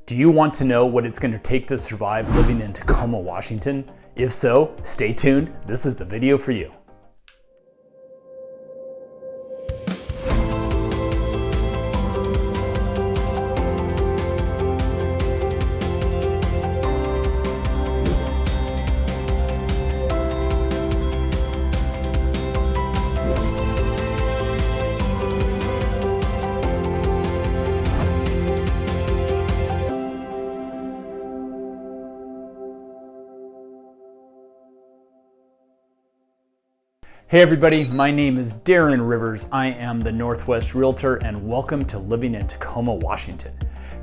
Do you want to know what it's going to take to survive living in Tacoma, Washington? If so, stay tuned. This is the video for you. Hey everybody, my name is Darren Rivers. I am the Northwest Realtor and welcome to Living in Tacoma, Washington.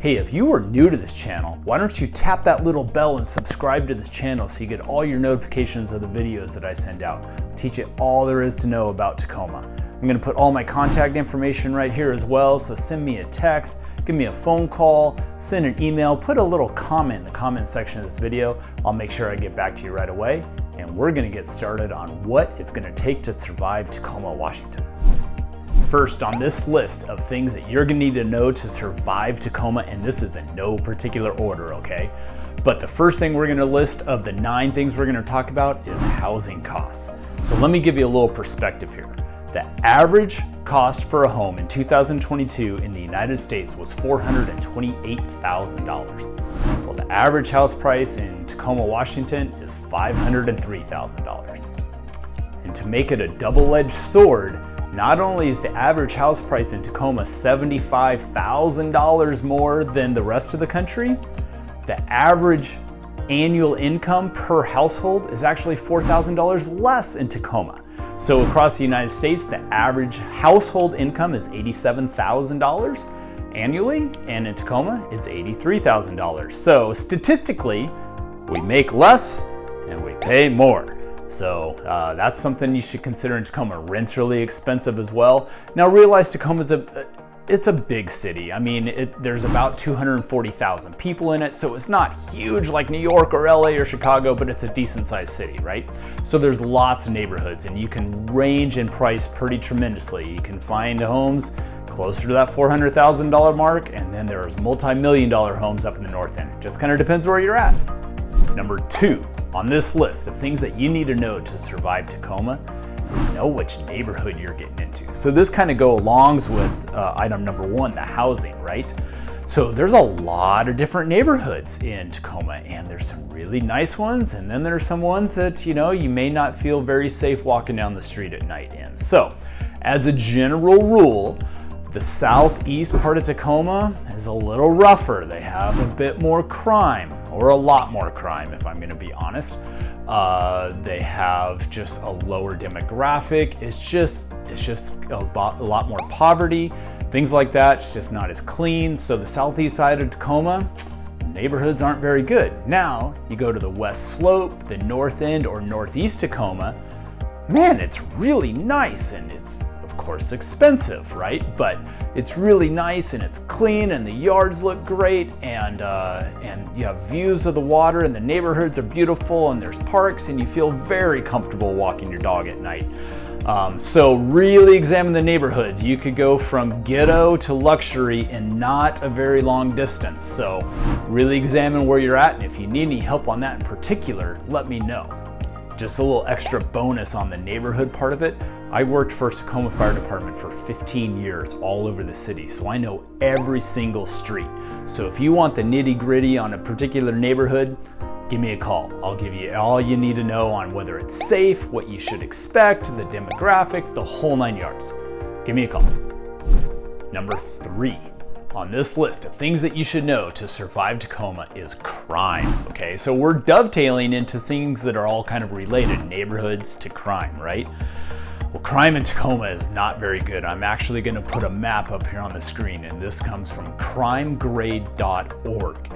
Hey, if you are new to this channel, why don't you tap that little bell and subscribe to this channel so you get all your notifications of the videos that I send out. I'll teach you all there is to know about Tacoma. I'm going to put all my contact information right here as well, so send me a text, give me a phone call, send an email, put a little comment in the comment section of this video. I'll make sure I get back to you right away. And we're going to get started on what it's going to take to survive Tacoma, Washington. First on this list of things that you're going to need to know to survive Tacoma, and this is in no particular order, okay? But the first thing we're going to list of the 9 things we're going to talk about is housing costs. So let me give you a little perspective here. The average cost for a home in 2022 in the United States was $428,000. Well, the average house price in Tacoma, Washington is $503,000. And to make it a double-edged sword, not only is the average house price in Tacoma $75,000 more than the rest of the country, the average annual income per household is actually $4,000 less in Tacoma. So across the United States, the average household income is $87,000 annually, and in Tacoma, it's $83,000. So statistically, we make less and we pay more. So that's something you should consider in Tacoma. Rent's really expensive as well. Now realize Tacoma's it's a big city. I mean, there's about 240,000 people in it, so it's not huge like New York or LA or Chicago, but it's a decent sized city, right? So there's lots of neighborhoods and you can range in price pretty tremendously. You can find homes closer to that $400,000 mark, and then there's multi-million-dollar homes up in the north end. It just kind of depends where you're at. Number 2 on this list of things that you need to know to survive Tacoma is know which neighborhood you're getting into. So this kind of goes along with item number 1, the housing, right? So there's a lot of different neighborhoods in Tacoma, and there's some really nice ones, and then there's some ones that, you know, you may not feel very safe walking down the street at night in. So as a general rule, the southeast part of Tacoma is a little rougher. They have a bit more crime, or a lot more crime if I'm going to be honest. They have just a lower demographic. It's just a lot more poverty, things like that. It's just not as clean. So the southeast side of Tacoma, neighborhoods aren't very good. Now you go to the west slope, the north end, or northeast Tacoma, man, it's really nice, and it's of course expensive, right? But it's really nice and it's clean and the yards look great, and you have views of the water and the neighborhoods are beautiful and there's parks and you feel very comfortable walking your dog at night. So really examine the neighborhoods. You could go from ghetto to luxury in not a very long distance. So really examine where you're at, and if you need any help on that in particular, let me know. Just a little extra bonus on the neighborhood part of it. I worked for Tacoma Fire Department for 15 years all over the city, so I know every single street. So if you want the nitty-gritty on a particular neighborhood, give me a call. I'll give you all you need to know on whether it's safe, what you should expect, the demographic, the whole 9 yards. Give me a call. Number 3 on this list of things that you should know to survive Tacoma is crime, okay? So we're dovetailing into things that are all kind of related, neighborhoods to crime, right? Well, crime in Tacoma is not very good. I'm actually going to put a map up here on the screen, and this comes from crimegrade.org.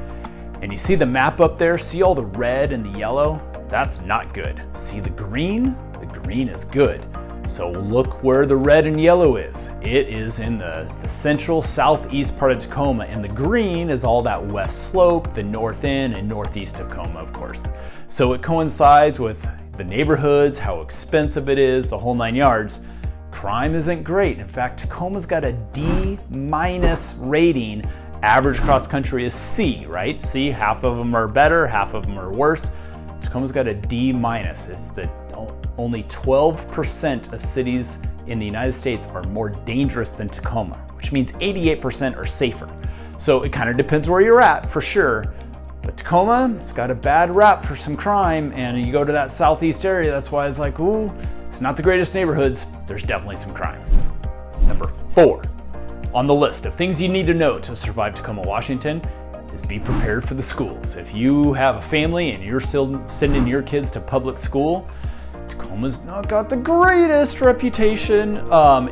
And you see the map up there? See all the red and the yellow? That's not good. See the green? The green is good. So look where the red and yellow is. It is in the central southeast part of Tacoma, and the green is all that west slope, the north end, and northeast of Tacoma, of course. So it coincides with the neighborhoods, how expensive it is, the whole 9 yards. Crime isn't great. In fact, Tacoma's got a D- rating Average cross country is C, right? C, half of them are better, half of them are worse. Tacoma's got a D minus. It's the only 12% of cities in the United States are more dangerous than Tacoma, which means 88% are safer. So it kind of depends where you're at, for sure. But Tacoma, it's got a bad rap for some crime, and you go to that southeast area, that's why it's like, ooh, it's not the greatest neighborhoods. There's definitely some crime. Number 4 on the list of things you need to know to survive Tacoma, Washington is be prepared for the schools. If you have a family and you're still sending your kids to public school, Tacoma's not got the greatest reputation.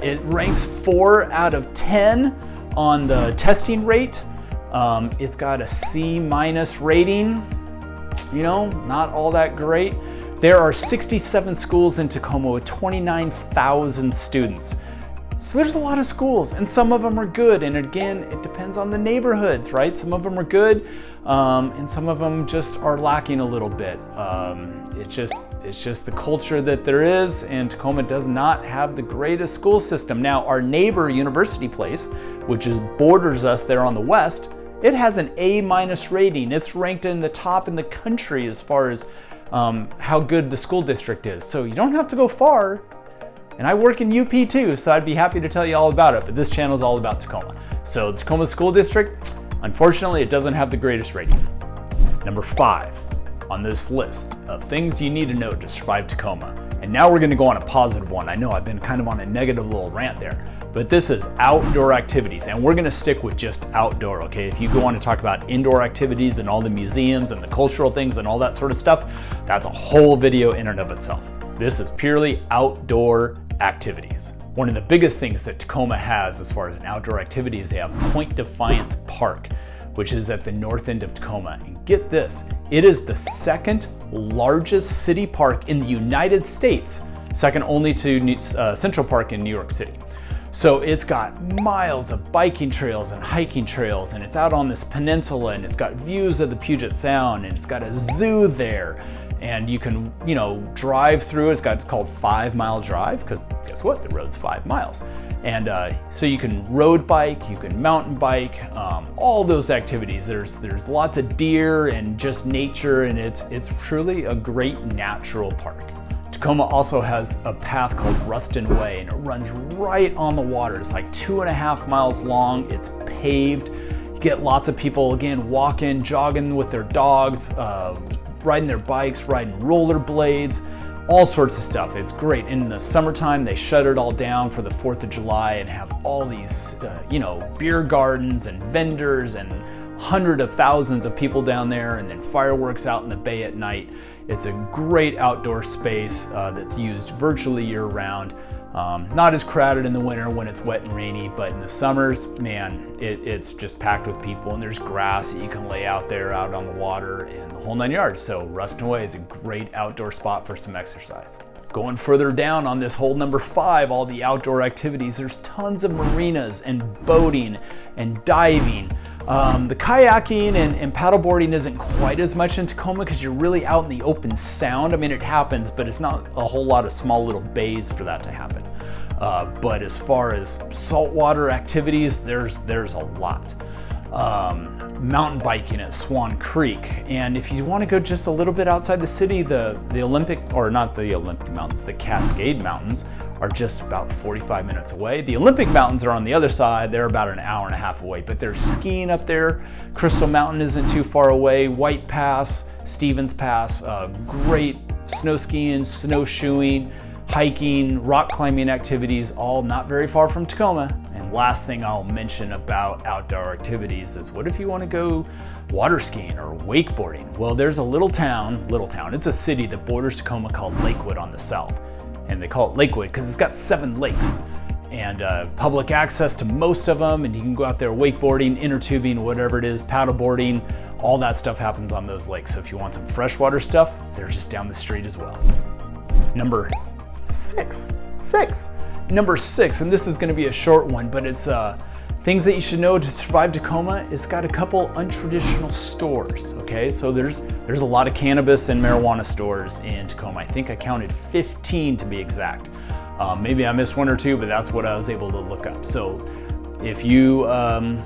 It ranks 4 out of 10 on the testing rate. It's got a C minus rating, not all that great. There are 67 schools in Tacoma with 29,000 students. So there's a lot of schools, and some of them are good. And again, it depends on the neighborhoods, right? Some of them are good, and some of them just are lacking a little bit. It's just the culture that there is, and Tacoma does not have the greatest school system. Now, our neighbor University Place, which borders us there on the west, it has an A minus rating. It's ranked in the top in the country as far as how good the school district is. So you don't have to go far. And I work in UP too, so I'd be happy to tell you all about it, but this channel is all about Tacoma. So the Tacoma School District, unfortunately, it doesn't have the greatest rating. Number 5 on this list of things you need to know to survive Tacoma. And now we're gonna go on a positive one. I know I've been kind of on a negative little rant there, but this is outdoor activities, and we're gonna stick with just outdoor, okay? If you go on to talk about indoor activities and all the museums and the cultural things and all that sort of stuff, that's a whole video in and of itself. This is purely outdoor activities. One of the biggest things that Tacoma has as far as an outdoor activity is they have Point Defiance Park, which is at the north end of Tacoma. And get this, it is the second largest city park in the United States, second only to Central Park in New York City. So it's got miles of biking trails and hiking trails, and it's out on this peninsula, and it's got views of the Puget Sound, and it's got a zoo there. And you can, drive through. It's called 5 Mile Drive, because guess what? The road's 5 miles. And so you can road bike, you can mountain bike, all those activities. There's lots of deer and just nature, and it's truly a great natural park. Tacoma also has a path called Ruston Way, and it runs right on the water. It's like 2.5 miles long. It's paved. You get lots of people, again, walking, jogging with their dogs, riding their bikes, riding rollerblades, all sorts of stuff. It's great. In the summertime, they shut it all down for the 4th of July and have all these, beer gardens and vendors and hundreds of thousands of people down there, and then fireworks out in the bay at night. It's a great outdoor space that's used virtually year round. Not as crowded in the winter when it's wet and rainy, but in the summers, man, it's just packed with people, and there's grass that you can lay out there out on the water and the whole 9 yards. So Ruston Way is a great outdoor spot for some exercise. Going further down on this whole number 5, all the outdoor activities, there's tons of marinas and boating and diving. The kayaking and paddleboarding isn't quite as much in Tacoma because you're really out in the open sound. I mean, it happens, but it's not a whole lot of small little bays for that to happen. But as far as saltwater activities, there's a lot. Mountain biking at Swan Creek, and if you want to go just a little bit outside the city, the Cascade Mountains are just about 45 minutes away. The Olympic Mountains are on the other side. They're about an hour and a half away, but there's skiing up there. Crystal Mountain isn't too far away. White Pass, Stevens Pass, great snow skiing, snowshoeing, hiking, rock climbing activities, all not very far from Tacoma. And last thing I'll mention about outdoor activities is, what if you want to go water skiing or wakeboarding? Well, there's a little town, it's a city that borders Tacoma called Lakewood on the south. And they call it Lakewood because it's got 7 lakes and public access to most of them, and you can go out there wakeboarding, inner tubing, whatever it is, paddleboarding, all that stuff happens on those lakes. So if you want some freshwater stuff, they're just down the street as well. Number 6, and this is going to be a short one, but it's things that you should know to survive Tacoma. It's got a couple untraditional stores, okay? So there's a lot of cannabis and marijuana stores in Tacoma. I think I counted 15 to be exact. Maybe I missed 1 or 2, but that's what I was able to look up. So If you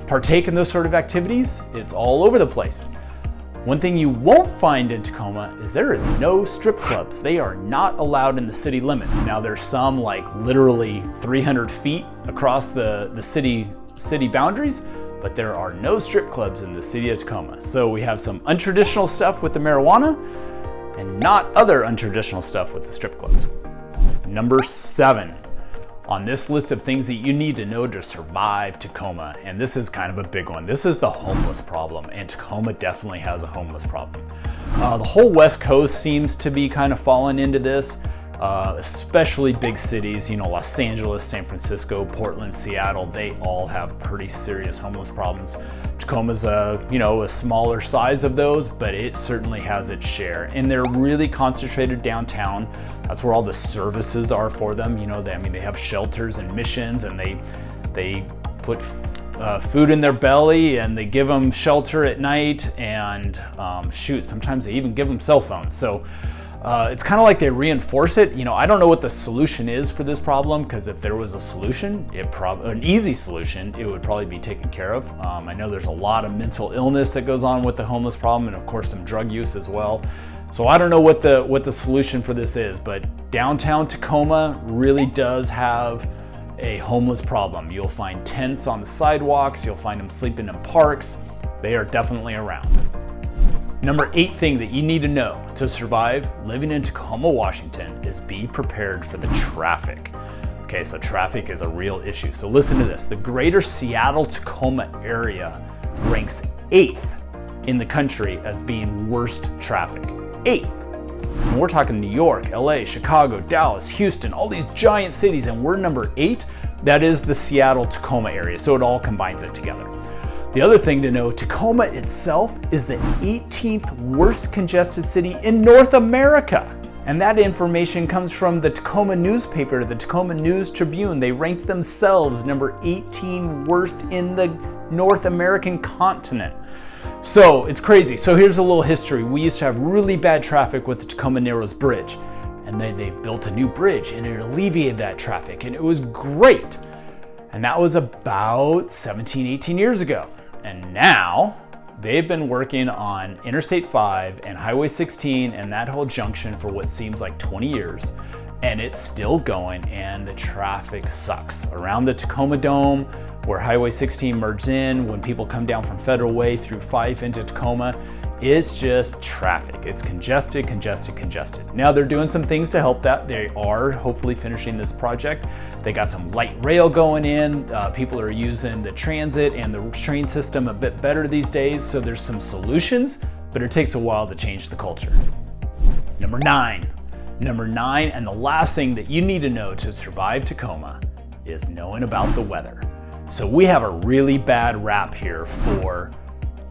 partake in those sort of activities, it's all over the place. One thing you won't find in Tacoma is there is no strip clubs. They are not allowed in the city limits. Now there's some like literally 300 feet across the city boundaries, but there are no strip clubs in the city of Tacoma. So we have some untraditional stuff with the marijuana and not other untraditional stuff with the strip clubs. Number 7 on this list of things that you need to know to survive Tacoma, and this is kind of a big one. This is the homeless problem, and Tacoma definitely has a homeless problem. The whole West Coast seems to be kind of falling into this, especially big cities, Los Angeles, San Francisco, Portland, Seattle, they all have pretty serious homeless problems. Tacoma's a smaller size of those, but it certainly has its share, and they're really concentrated downtown. That's where all the services are for them. They have shelters and missions, and they put food in their belly, and they give them shelter at night, and sometimes they even give them cell phones. So it's kind of like they reinforce it. I don't know what the solution is for this problem, because if there was a solution, an easy solution, it would probably be taken care of. I know there's a lot of mental illness that goes on with the homeless problem, and of course some drug use as well. So I don't know what the solution for this is, but downtown Tacoma really does have a homeless problem. You'll find tents on the sidewalks, you'll find them sleeping in parks. They are definitely around. Number 8 thing that you need to know to survive living in Tacoma, Washington is be prepared for the traffic. Okay, so traffic is a real issue. So listen to this. The greater Seattle-Tacoma area ranks 8th in the country as being worst traffic. 8th. And we're talking New York, LA, Chicago, Dallas, Houston, all these giant cities, and we're number 8. That is the Seattle-Tacoma area, so it all combines it together. The other thing to know, Tacoma itself is the 18th worst congested city in North America. And that information comes from the Tacoma newspaper, the Tacoma News Tribune. They ranked themselves number 18 worst in the North American continent. So it's crazy. So here's a little history. We used to have really bad traffic with the Tacoma Narrows Bridge, and they built a new bridge, and it alleviated that traffic, and it was great. And that was about 17, 18 years ago. And now they've been working on Interstate 5 and Highway 16 and that whole junction for what seems like 20 years. And it's still going, and the traffic sucks. Around the Tacoma Dome, where Highway 16 merges in, when people come down from Federal Way through 5 into Tacoma, it's just traffic. It's congested. Now they're doing some things to help that. They are hopefully finishing this project. They got some light rail going in. People are using the transit and the train system a bit better these days. So there's some solutions, but it takes a while to change the culture. Number 9, and the last thing that you need to know to survive Tacoma is knowing about the weather. So we have a really bad rap here for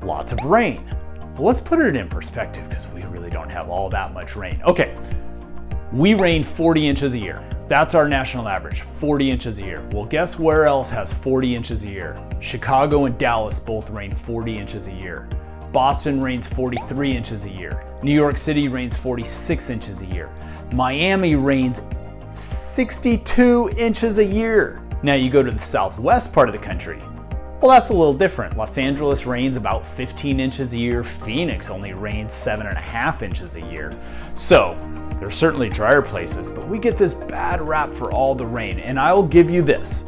lots of rain. But let's put it in perspective, because we really don't have all that much rain. Okay, we rain 40 inches a year. That's our national average, 40 inches a year. Well, guess where else has 40 inches a year? Chicago and Dallas both rain 40 inches a year. Boston rains 43 inches a year. New York City rains 46 inches a year. Miami rains 62 inches a year. Now you go to the southwest part of the country. Well, that's a little different. Los Angeles rains about 15 inches a year. Phoenix only rains 7.5 inches a year. So there's certainly drier places, but we get this bad rap for all the rain. And I'll give you this.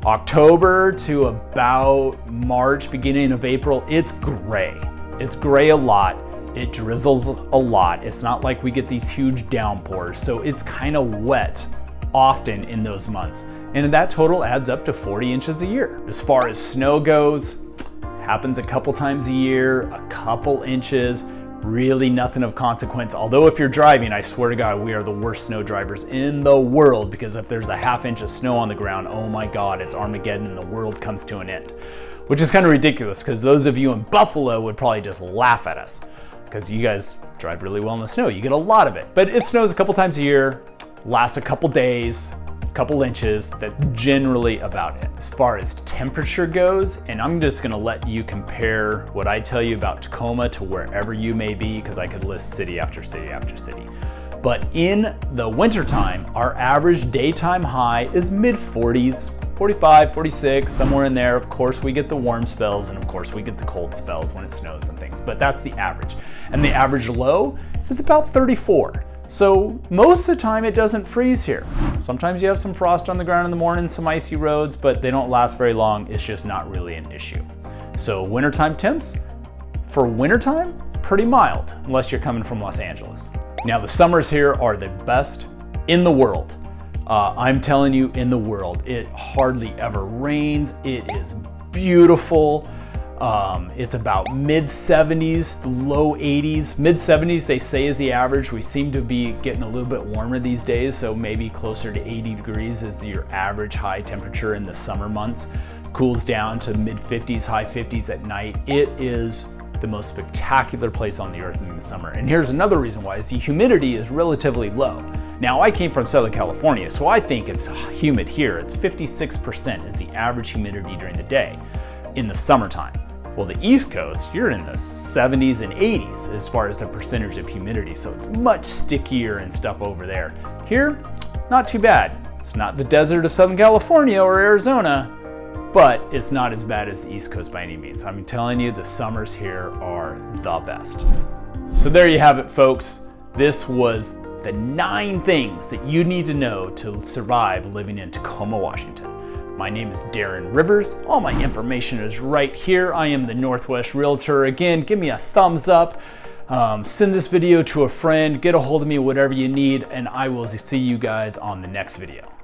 October to about March, beginning of April, it's gray. It's gray a lot. It drizzles a lot. It's not like we get these huge downpours. So it's kind of wet often in those months. And that total adds up to 40 inches a year. As far as snow goes, happens a couple times a year, a couple inches, really nothing of consequence. Although if you're driving, I swear to God, we are the worst snow drivers in the world, because if there's a half inch of snow on the ground, oh my God, it's Armageddon and the world comes to an end. Which is kind of ridiculous, because those of you in Buffalo would probably just laugh at us, because you guys drive really well in the snow. You get a lot of it, but it snows a couple times a year, lasts a couple days, couple inches. That's generally about it. As far as temperature goes, and I'm just gonna let you compare what I tell you about Tacoma to wherever you may be, because I could list city after city after city. But in the wintertime, our average daytime high is mid 40s, 45, 46, somewhere in there. Of course, we get the warm spells, and of course, we get the cold spells when it snows and things, but that's the average. And the average low is about 34. So most of the time it doesn't freeze here. Sometimes you have some frost on the ground in the morning, some icy roads, but they don't last very long. It's just not really an issue. So wintertime temps, for wintertime, pretty mild, unless you're coming from Los Angeles. Now the summers here are the best in the world. I'm telling you, in the world, it hardly ever rains. It is beautiful. It's about mid 70s, low 80s. Mid 70s they say is the average. We seem to be getting a little bit warmer these days, so maybe closer to 80 degrees is your average high temperature in the summer months. Cools down to mid 50s, high 50s at night. It is the most spectacular place on the earth in the summer. And here's another reason why, is the humidity is relatively low. Now, I came from Southern California, so I think it's humid here. It's 56% is the average humidity during the day in the summertime. Well, the East Coast, you're in the 70s and 80s as far as the percentage of humidity, so it's much stickier and stuff over there. Here, not too bad. It's not the desert of Southern California or Arizona, but it's not as bad as the East Coast by any means. I'm telling you, the summers here are the best. So there you have it, folks. This was the 9 things that you need to know to survive living in Tacoma, Washington. My name is Darren Rivers. All my information is right here. I am the Northwest Realtor. Again, give me a thumbs up. Send this video to a friend. Get a hold of me, whatever you need, and I will see you guys on the next video.